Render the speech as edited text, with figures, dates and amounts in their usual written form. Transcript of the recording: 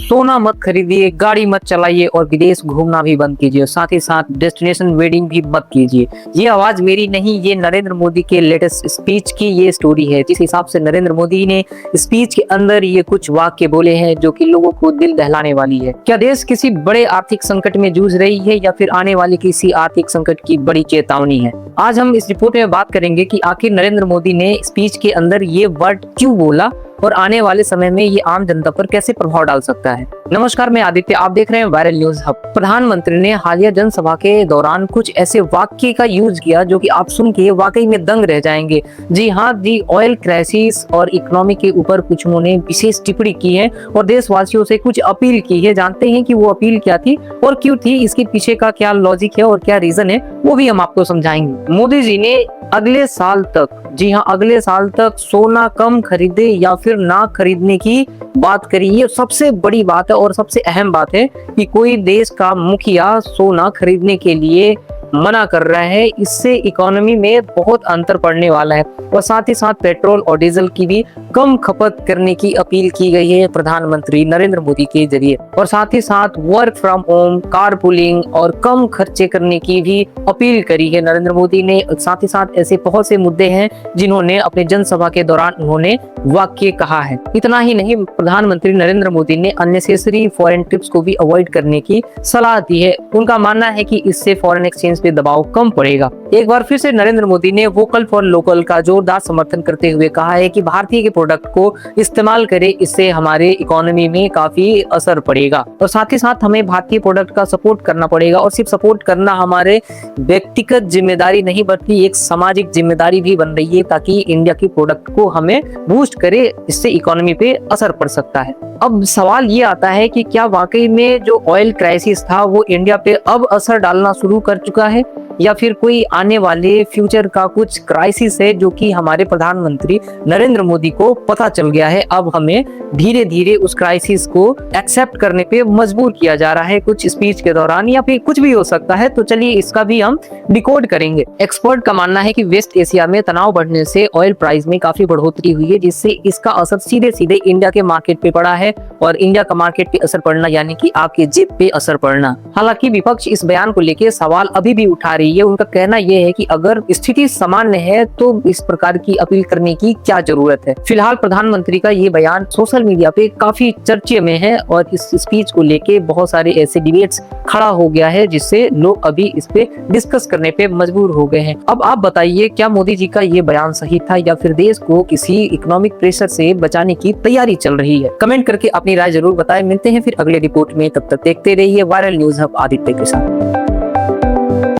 सोना मत खरीदिए, गाड़ी मत चलाइए और विदेश घूमना भी बंद कीजिए। साथ ही साथ डेस्टिनेशन वेडिंग भी मत कीजिए। ये आवाज मेरी नहीं, ये नरेंद्र मोदी के लेटेस्ट स्पीच की ये स्टोरी है, जिस हिसाब से नरेंद्र मोदी ने स्पीच के अंदर ये कुछ वाक्य बोले हैं जो कि लोगों को दिल दहलाने वाली है। क्या देश किसी बड़े आर्थिक संकट में जूझ रही है या फिर आने वाले किसी आर्थिक संकट की बड़ी चेतावनी है? आज हम इस रिपोर्ट में बात करेंगे कि आखिर नरेंद्र मोदी ने स्पीच के अंदर ये वर्ड क्यों बोला और आने वाले समय में ये आम जनता पर कैसे प्रभाव डाल सकता है। नमस्कार, मैं आदित्य, आप देख रहे हैं वायरल न्यूज हब। प्रधानमंत्री ने हालिया जनसभा के दौरान कुछ ऐसे वाक्य का यूज किया जो कि आप सुन के वाकई में दंग रह जाएंगे। जी हाँ, दी ऑयल क्राइसिस और इकोनॉमी के ऊपर कुछ उन्होंने विशेष टिप्पणी की है और देशवासियों से कुछ अपील की है। जानते हैं कि वो अपील क्या थी और क्यों थी, इसके पीछे का क्या लॉजिक है और क्या रीजन है, वो भी हम आपको समझाएंगे। मोदी जी ने अगले साल तक, जी हाँ, अगले साल तक सोना कम खरीदे या फिर ना खरीदने की बात करी। ये सबसे बड़ी बात है और सबसे अहम बात है कि कोई देश का मुखिया सोना खरीदने के लिए मना कर रहा है। इससे इकोनॉमी में बहुत अंतर पड़ने वाला है और साथ ही साथ पेट्रोल और डीजल की भी कम खपत करने की अपील की गई है प्रधानमंत्री नरेंद्र मोदी के जरिए। और साथ ही साथ वर्क फ्रॉम होम, कारपूलिंग और कम खर्चे करने की भी अपील करी है नरेंद्र मोदी ने। साथ ही साथ ऐसे बहुत से मुद्दे हैं जिन्होंने अपने जनसभा के दौरान उन्होंने वाक्य कहा है। इतना ही नहीं, प्रधानमंत्री नरेंद्र मोदी ने अननेसेसरी फॉरेन ट्रिप्स को भी अवॉइड करने की सलाह दी है। उनका मानना है कि इससे फॉरेन एक्सचेंज पे दबाव कम पड़ेगा। एक बार फिर से नरेंद्र मोदी ने वोकल फॉर लोकल का जोरदार समर्थन करते हुए कहा है कि भारतीय के प्रोडक्ट को इस्तेमाल करें, इससे हमारे इकोनॉमी में काफी असर पड़ेगा। और साथ ही साथ हमें भारतीय प्रोडक्ट का सपोर्ट करना पड़ेगा और सिर्फ सपोर्ट करना हमारे व्यक्तिगत जिम्मेदारी नहीं बल्कि एक सामाजिक जिम्मेदारी भी बन रही है, ताकि इंडिया की प्रोडक्ट को हमें बूस्ट करे, इससे इकोनॉमी पे असर पड़ सकता है। अब सवाल ये आता है कि क्या वाकई में जो ऑयल क्राइसिस था वो इंडिया पे अब असर डालना शुरू कर चुका है या फिर कोई आने वाले फ्यूचर का कुछ क्राइसिस है जो कि हमारे प्रधानमंत्री नरेंद्र मोदी को पता चल गया है। अब हमें धीरे धीरे उस क्राइसिस को एक्सेप्ट करने पे मजबूर किया जा रहा है कुछ स्पीच के दौरान, या फिर कुछ भी हो सकता है। तो चलिए इसका भी हम डिकोड करेंगे। एक्सपर्ट का मानना है कि वेस्ट एशिया में तनाव बढ़ने से ऑयल प्राइस में काफी बढ़ोतरी हुई है, जिससे इसका असर सीधे सीधे इंडिया के मार्केट पे पड़ा है और इंडिया का मार्केट पे असर पड़ना यानी कि आपके जेब पे असर पड़ना। हालांकि विपक्ष इस बयान को लेकर सवाल अभी भी उठा रही है। उनका कहना यह है कि अगर स्थिति सामान्य है तो इस प्रकार की अपील करने की क्या जरूरत है। फिलहाल प्रधानमंत्री का ये बयान सोशल मीडिया पे काफी चर्चे में है और इस स्पीच को लेके बहुत सारे ऐसे डिबेट्स खड़ा हो गया है जिससे लोग अभी इस पे डिस्कस करने पे मजबूर हो गए हैं। अब आप बताइए, क्या मोदी जी का ये बयान सही था या फिर देश को किसी इकोनॉमिक प्रेशर से बचाने की तैयारी चल रही है? कमेंट करके अपनी राय जरूर बताएं। मिलते हैं फिर अगले रिपोर्ट में, तब तक देखते रहिए वायरल न्यूज हब आदित्य के साथ।